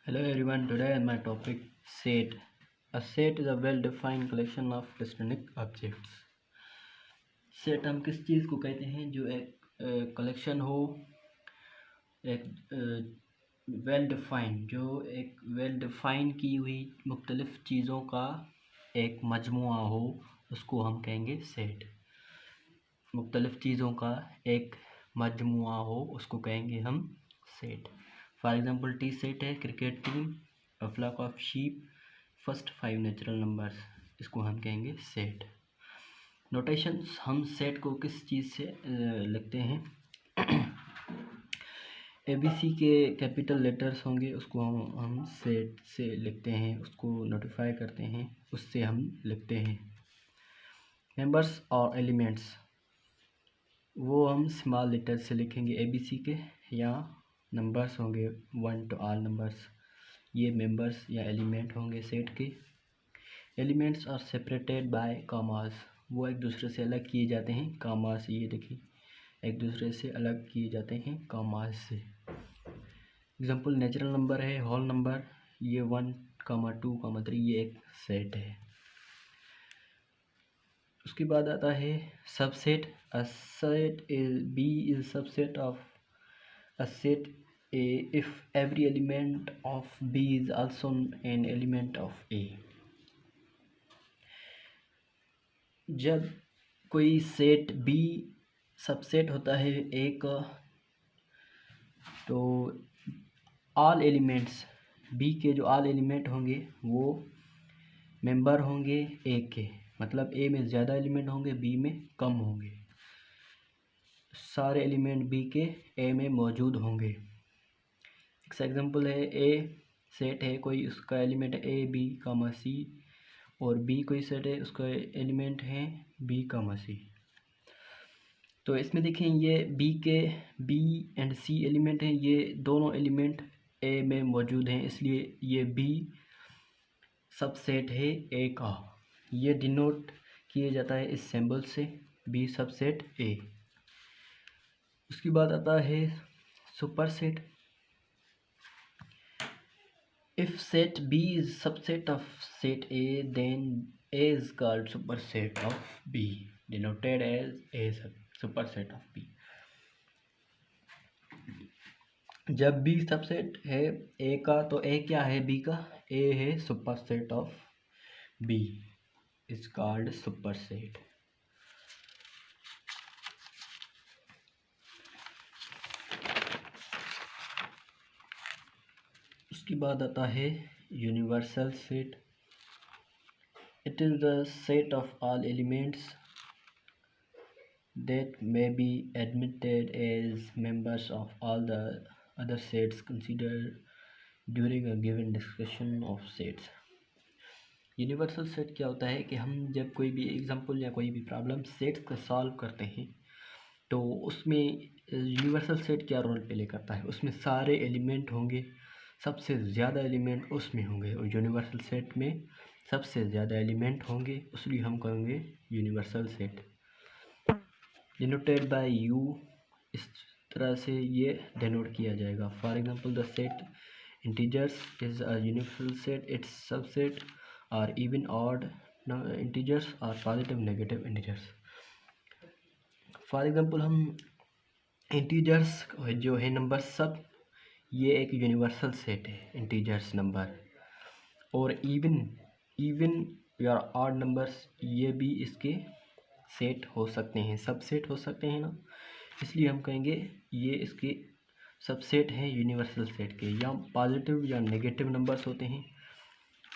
Hello everyone, today my topic set. A set is a well-defined collection of distinct objects. Set हम किस चीज़ को कहते हैं जो एक कलेक्शन हो, एक वेल डिफाइन की हुई मुख्तलिफ़ चीज़ों का एक मजमुआ हो, उसको हम कहेंगे सेट। मुख्तलिफ़ चीज़ों का एक मजमुआ हो, उसको कहेंगे हम set. For example T set है cricket team, a flock of sheep, first 5 natural numbers, इसको हम कहेंगे सेट। नोटेशंस, हम सेट को किस चीज़ से लिखते हैं? ABC के कैपिटल लेटर्स होंगे, उसको हम सेट से लिखते हैं, उसको नोटिफाई करते हैं, उससे हम लिखते हैं। मेंबर्स और एलिमेंट्स, वो हम स्मॉल लेटर से लिखेंगे ABC के, या नंबर्स होंगे 1 to all नंबर्स, ये मेंबर्स या एलिमेंट होंगे सेट के। Elements are separated by commas, वो एक दूसरे से अलग किए जाते हैं कॉमास, ये देखिए एक दूसरे से अलग किए जाते हैं कॉमास से। एग्जांपल नेचुरल नंबर है होल नंबर, ये 1, 2, 3, ये एक सेट है। उसके बाद आता है subset. A set is B is subset of a set A if every element of B is also an element of A. जब कोई सेट बी सबसेट होता है ए का, तो ऑल एलिमेंट्स बी के जो ऑल एलिमेंट होंगे वो मेंबर होंगे ए के, मतलब ए में ज़्यादा एलिमेंट होंगे, बी में कम होंगे। सारे एलिमेंट बी के ए में मौजूद होंगे। एक एग्जांपल है ए सेट है कोई, उसका एलिमेंट है ए बी कामा सी, और बी कोई सेट है उसका एलिमेंट है बी कामा सी। तो इसमें देखें ये बी के बी एंड सी एलिमेंट हैं, ये दोनों एलिमेंट ए में मौजूद हैं, इसलिए ये बी सबसेट है ए का। ये डिनोट किया जाता है इस सिंबल से, बी सबसेट ए। उसके बाद आता है superset. If set B is subset of set A, then A is called superset of B, denoted as A superset of B. जब बी सबसेट है ए का, तो ए क्या है बी का? ए है superset of B, is called superset. उसके बाद आता है universal set. It is the set of all elements that may be admitted as members of all the other sets considered during a given discussion of sets। Universal set क्या होता है कि हम जब कोई भी एग्जांपल या कोई भी प्रॉब्लम सेट्स को सॉल्व करते हैं, तो उसमें यूनिवर्सल सेट क्या रोल प्ले करता है? उसमें सारे एलिमेंट होंगे, सबसे ज़्यादा एलिमेंट उसमें होंगे, और यूनिवर्सल सेट में सबसे ज़्यादा एलिमेंट होंगे, इसलिए हम कहेंगे universal set. Denoted by U, इस तरह से ये डिनोट किया जाएगा। For example the set integers is a universal set, its subset are even odd integers are positive negative integers. For example हम इंटीजर्स जो है नंबर सब, ये एक यूनिवर्सल सेट है इंटीजर्स नंबर, और इवन या ऑड नंबर्स ये भी इसके सेट हो सकते हैं, सबसेट हो सकते हैं ना, इसलिए हम कहेंगे ये इसके सबसेट हैं यूनिवर्सल सेट के। या पॉजिटिव या नेगेटिव नंबर्स होते हैं।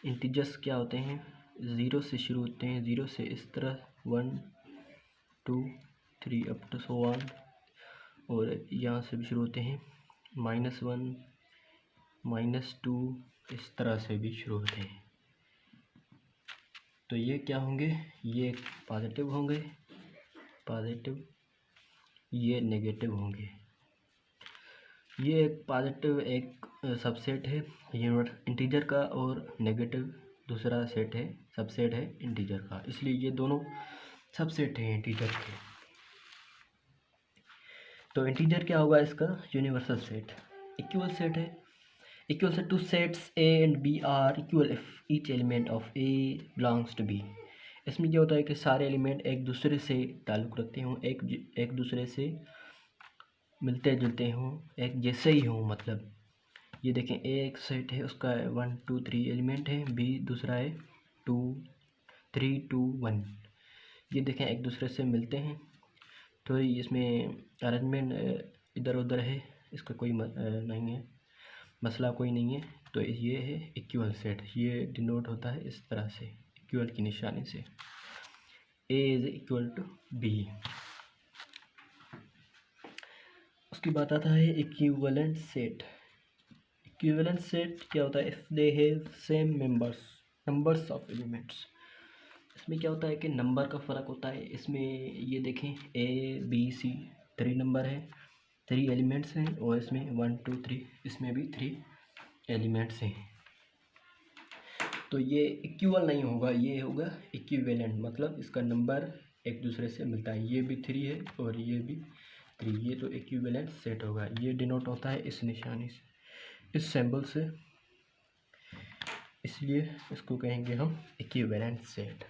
इंटीजर्स क्या होते हैं? 0 से शुरू होते हैं, 0 से इस तरह 1 2 3 अप टू सो ऑन, और यहाँ से भी शुरू होते हैं -1 -2, इस तरह से भी शुरू होते हैं। तो ये क्या होंगे? ये पॉजिटिव होंगे, पॉजिटिव, ये नेगेटिव होंगे। ये एक पॉजिटिव एक सबसेट है इंटीजर का, और नेगेटिव दूसरा सेट है, सबसेट है इंटीजर का, इसलिए ये दोनों सबसेट हैं इंटीजर के। तो इंटीजर क्या होगा इसका? Universal set. इक्वल सेट है, इक्वल से two sets A and B are equal if each element of A belongs to B. इसमें क्या होता है कि सारे एलिमेंट एक दूसरे से ताल्लुक़ रखते हों, एक दूसरे से मिलते जुलते हों, एक जैसे ही हों। मतलब ये देखें, ए एक सेट है, उसका 1 2 3 एलिमेंट है, बी दूसरा है 2 3 2 1। ये देखें एक दूसरे से मिलते हैं। तो इसमें अरेंजमेंट इधर उधर है, इसका कोई नहीं है, मसला कोई नहीं है। तो ये है इक्वल सेट, ये डिनोट होता है इस तरह से, इक्वल की निशानी से, ए इज इक्वल टू बी। उसकी बात आता है इक्विवेलेंट सेट। इक्विवेलेंट सेट क्या होता है? If they have same numbers of elements. इसमें क्या होता है कि नंबर का फ़र्क होता है। इसमें ये देखें, ए बी सी 3 नंबर है, 3 एलिमेंट्स हैं, और इसमें 1 2 3, इसमें भी 3 एलिमेंट्स हैं। तो ये इक्वल नहीं होगा, ये होगा इक्विवेलेंट, मतलब इसका नंबर एक दूसरे से मिलता है। ये भी 3 है और ये भी 3, ये तो इक्विवेलेंट सेट होगा। ये डिनोट होता है इस निशानी से, इस सिंबल से, इसलिए इसको कहेंगे हम equivalent set.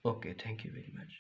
Okay, thank you very much.